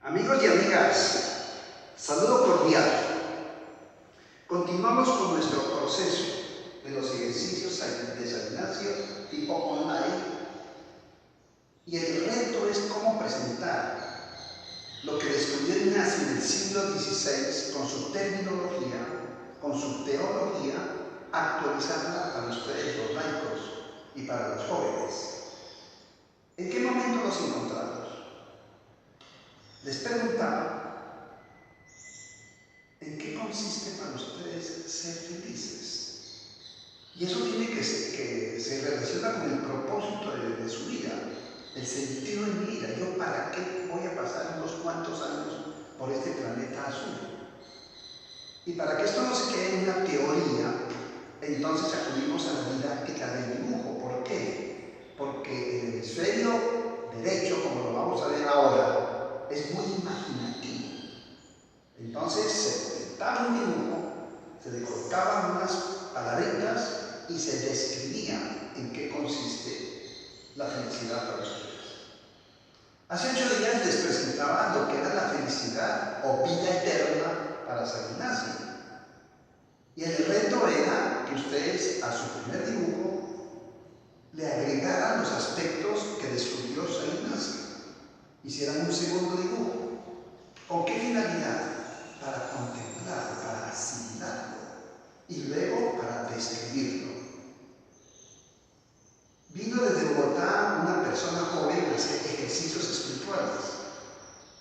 Amigos y amigas, saludo cordial. Continuamos con nuestro proceso de los ejercicios de San Ignacio tipo online, y el reto es cómo presentar lo que descubrió Ignacio en el siglo XVI con su terminología, con su teología, actualizarla para ustedes los laicos y para los jóvenes. ¿En qué momento nos encontramos? Les preguntaba, ¿en qué consiste para ustedes ser felices? Y eso tiene que se relaciona con el propósito de su vida, el sentido de mi vida. ¿Yo para qué voy a pasar unos cuantos años por este planeta azul? Y para que esto no se quede en una teoría, entonces acudimos a la didáctica del dibujo. ¿Por qué? Porque el hemisferio derecho, como lo vamos a ver ahora, es muy imaginativo. Entonces se pintaba un dibujo, se le colocaban unas palabritas y se describía en qué consiste la felicidad para ustedes. Hace 8 días les presentaba lo que era la felicidad o vida eterna para San Ignacio. Y el reto era que ustedes a su primer dibujo le agregaran los aspectos que descubrió San Ignacio. Hicieran un segundo dibujo. ¿Con qué finalidad? Para contemplarlo, para asimilarlo y luego para describirlo. Vino desde Bogotá una persona joven a hacer ejercicios espirituales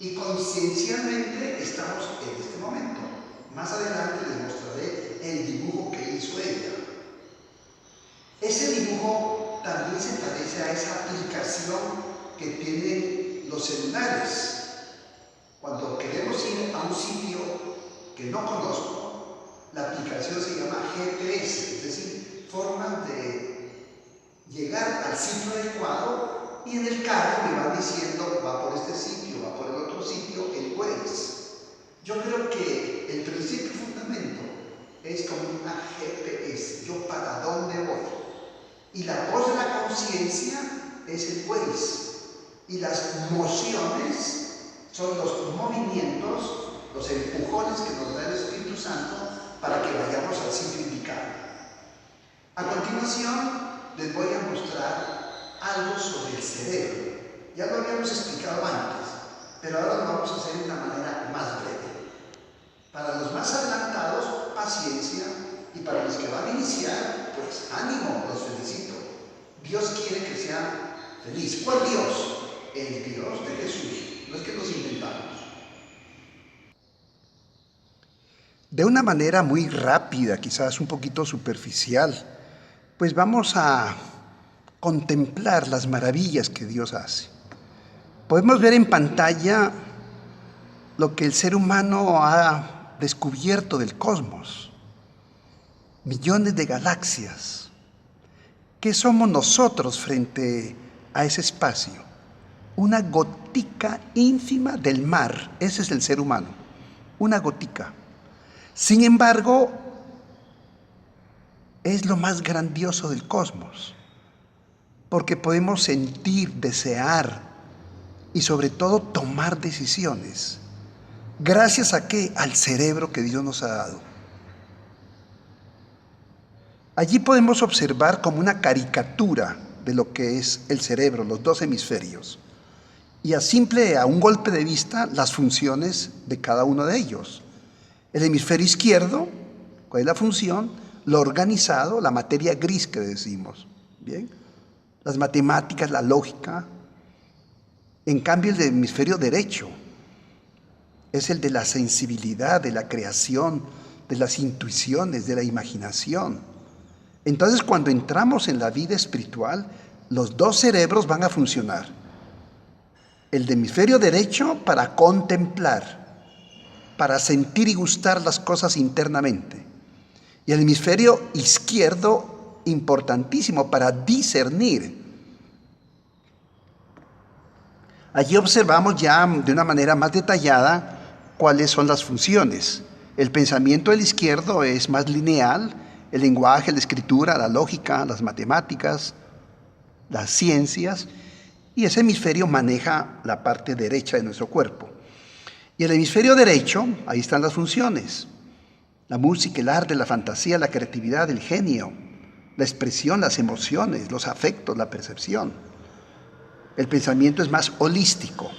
y conciencialmente estamos en este momento. Más adelante les mostraré el dibujo que hizo ella. Ese dibujo también se parece a esa aplicación que tienen los celulares. Cuando queremos ir a un sitio que no conozco, la aplicación se llama GPS, es decir, formas de llegar al sitio adecuado, y en el carro me van diciendo, va por este sitio, va por el otro sitio, el Waze. Yo creo que el principio y fundamento es como una GPS, yo para dónde voy. Y la voz de la conciencia es el Waze. Y las mociones son los movimientos, los empujones que nos da el Espíritu Santo para que vayamos al sitio indicado. A continuación les voy a mostrar algo sobre el cerebro. Ya lo habíamos explicado antes, pero ahora lo vamos a hacer de una manera más breve. Para los más adelantados, paciencia, y para los que van a iniciar, pues ánimo, los felicito. Dios quiere que sea feliz. ¿Cuál Dios? El Dios de Jesús, no es que nos inventamos. De una manera muy rápida, quizás un poquito superficial, pues vamos a contemplar las maravillas que Dios hace. Podemos ver en pantalla lo que el ser humano ha descubierto del cosmos. Millones de galaxias. ¿Qué somos nosotros frente a ese espacio? Una gotica ínfima del mar. Ese es el ser humano, una gotica. Sin embargo, es lo más grandioso del cosmos, porque podemos sentir, desear y sobre todo tomar decisiones. ¿Gracias a qué? Al cerebro que Dios nos ha dado. Allí podemos observar como una caricatura de lo que es el cerebro, los dos hemisferios. Y a un golpe de vista, las funciones de cada uno de ellos. El hemisferio izquierdo, ¿cuál es la función? Lo organizado, la materia gris que decimos. ¿Bien? Las matemáticas, la lógica. En cambio, el hemisferio derecho es el de la sensibilidad, de la creación, de las intuiciones, de la imaginación. Entonces, cuando entramos en la vida espiritual, los dos cerebros van a funcionar. El de hemisferio derecho para contemplar, para sentir y gustar las cosas internamente. Y el hemisferio izquierdo, importantísimo, para discernir. Allí observamos ya de una manera más detallada cuáles son las funciones. El pensamiento del izquierdo es más lineal, el lenguaje, la escritura, la lógica, las matemáticas, las ciencias, y ese hemisferio maneja la parte derecha de nuestro cuerpo. Y el hemisferio derecho, ahí están las funciones. La música, el arte, la fantasía, la creatividad, el genio, la expresión, las emociones, los afectos, la percepción. El pensamiento es más holístico.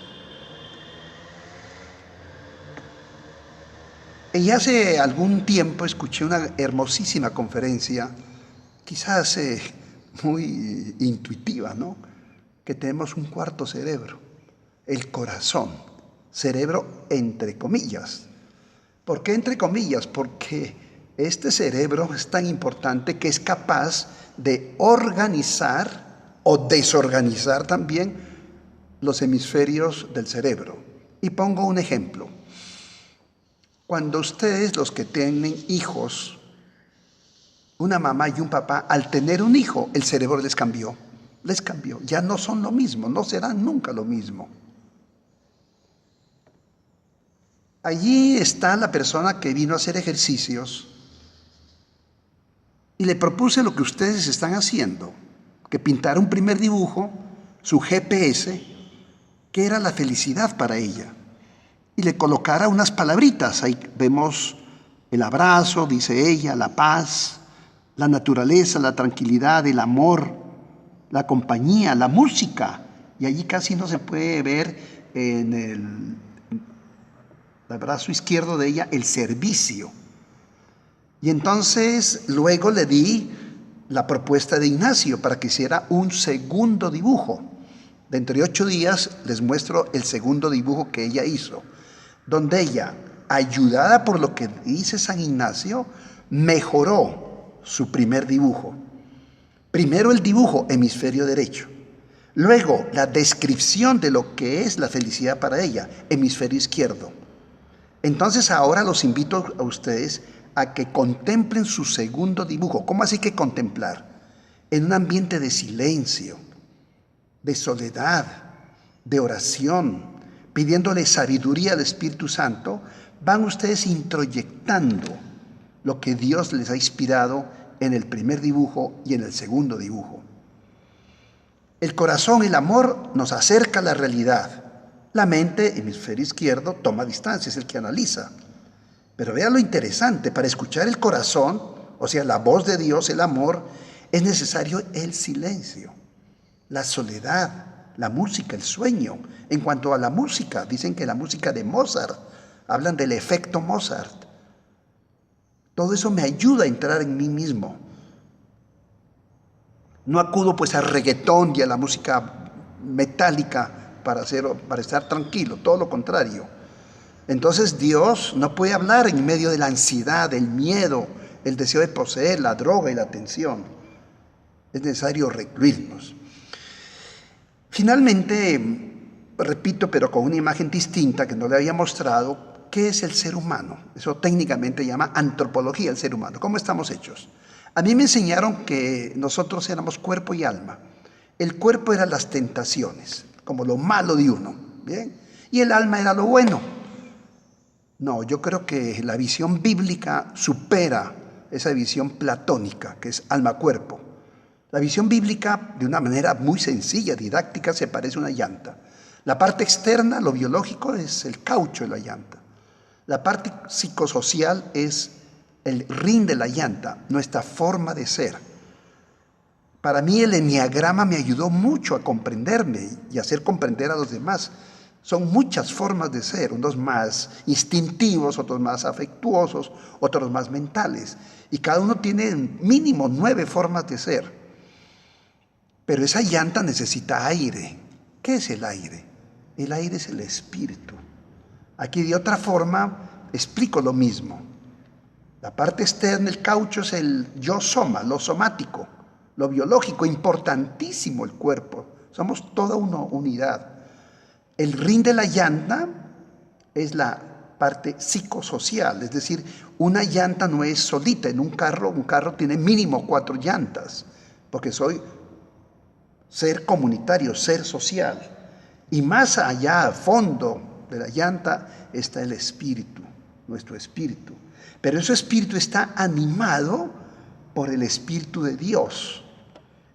Y hace algún tiempo escuché una hermosísima conferencia, quizás muy intuitiva, ¿no? Que tenemos un cuarto cerebro, el corazón, cerebro entre comillas. ¿Por qué entre comillas? Porque este cerebro es tan importante que es capaz de organizar o desorganizar también los hemisferios del cerebro. Y pongo un ejemplo. Cuando ustedes, los que tienen hijos, una mamá y un papá, al tener un hijo, el cerebro les cambió. Ya no son lo mismo, no serán nunca lo mismo. Allí está la persona que vino a hacer ejercicios y le propuse lo que ustedes están haciendo, que pintara un primer dibujo, su GPS, que era la felicidad para ella, y le colocara unas palabritas. Ahí vemos el abrazo, dice ella, la paz, la naturaleza, la tranquilidad, el amor, la compañía, la música, y allí casi no se puede ver en el brazo izquierdo de ella el servicio. Y entonces luego le di la propuesta de Ignacio para que hiciera un segundo dibujo. Dentro de 8 días les muestro el segundo dibujo que ella hizo, donde ella, ayudada por lo que dice San Ignacio, mejoró su primer dibujo. Primero el dibujo, hemisferio derecho. Luego la descripción de lo que es la felicidad para ella, hemisferio izquierdo. Entonces ahora los invito a ustedes a que contemplen su segundo dibujo. ¿Cómo así que contemplar? En un ambiente de silencio, de soledad, de oración, pidiéndole sabiduría al Espíritu Santo, van ustedes introyectando lo que Dios les ha inspirado en el primer dibujo y en el segundo dibujo. El corazón, el amor, nos acerca a la realidad. La mente, hemisferio izquierdo, toma distancia, es el que analiza. Pero vean lo interesante, para escuchar el corazón, o sea, la voz de Dios, el amor, es necesario el silencio, la soledad, la música, el sueño. En cuanto a la música, dicen que la música de Mozart, hablan del efecto Mozart. Todo eso me ayuda a entrar en mí mismo. No acudo pues al reggaetón y a la música metálica para estar tranquilo, todo lo contrario. Entonces Dios no puede hablar en medio de la ansiedad, el miedo, el deseo de poseer, la droga y la tensión. Es necesario recluirnos. Finalmente, repito, pero con una imagen distinta que no le había mostrado, ¿qué es el ser humano? Eso técnicamente se llama antropología del ser humano. ¿Cómo estamos hechos? A mí me enseñaron que nosotros éramos cuerpo y alma. El cuerpo era las tentaciones, como lo malo de uno, ¿bien? Y el alma era lo bueno. No, yo creo que la visión bíblica supera esa visión platónica, que es alma-cuerpo. La visión bíblica, de una manera muy sencilla, didáctica, se parece a una llanta. La parte externa, lo biológico, es el caucho de la llanta. La parte psicosocial es el rin de la llanta, nuestra forma de ser. Para mí el enneagrama me ayudó mucho a comprenderme y a hacer comprender a los demás. Son muchas formas de ser, unos más instintivos, otros más afectuosos, otros más mentales. Y cada uno tiene mínimo 9 formas de ser. Pero esa llanta necesita aire. ¿Qué es el aire? El aire es el espíritu. Aquí de otra forma explico lo mismo. La parte externa, el caucho, es el yo soma, lo somático, lo biológico, importantísimo el cuerpo. Somos toda una unidad. El rin de la llanta es la parte psicosocial, es decir, una llanta no es solita. En un carro tiene mínimo 4 llantas, porque soy ser comunitario, ser social. Y más allá, a fondo de la llanta, está el espíritu, nuestro espíritu. Pero ese espíritu está animado por el Espíritu de Dios.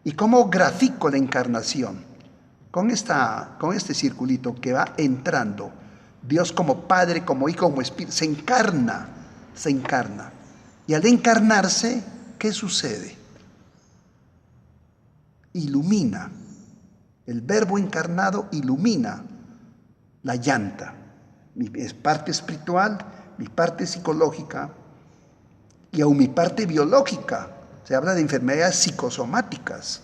¿Y cómo grafico la encarnación? Con este circulito que va entrando Dios como Padre, como Hijo, como Espíritu, se encarna. Y al encarnarse, ¿qué sucede? Ilumina. El Verbo encarnado ilumina la llanta. Mi parte espiritual, mi parte psicológica y aún mi parte biológica. Se habla de enfermedades psicosomáticas.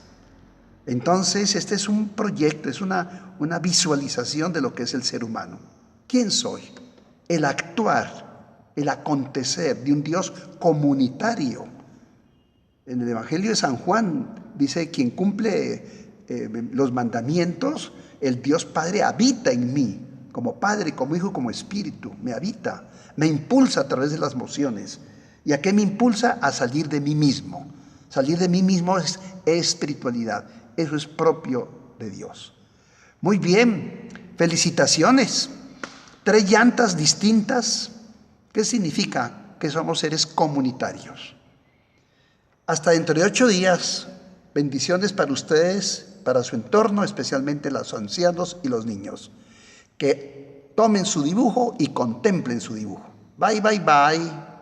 Entonces, este es un proyecto, es una visualización de lo que es el ser humano. ¿Quién soy? El actuar, el acontecer de un Dios comunitario. En el Evangelio de San Juan dice, quien cumple los mandamientos, el Dios Padre habita en mí, como Padre, como Hijo, como Espíritu, me habita, me impulsa a través de las emociones. ¿Y a qué me impulsa? A salir de mí mismo. Salir de mí mismo es espiritualidad, eso es propio de Dios. Muy bien, felicitaciones. 3 llantas distintas. ¿Qué significa? Que somos seres comunitarios. Hasta dentro de 8 días, bendiciones para ustedes, para su entorno, especialmente los ancianos y los niños. Que tomen su dibujo y contemplen su dibujo. Bye, bye, bye.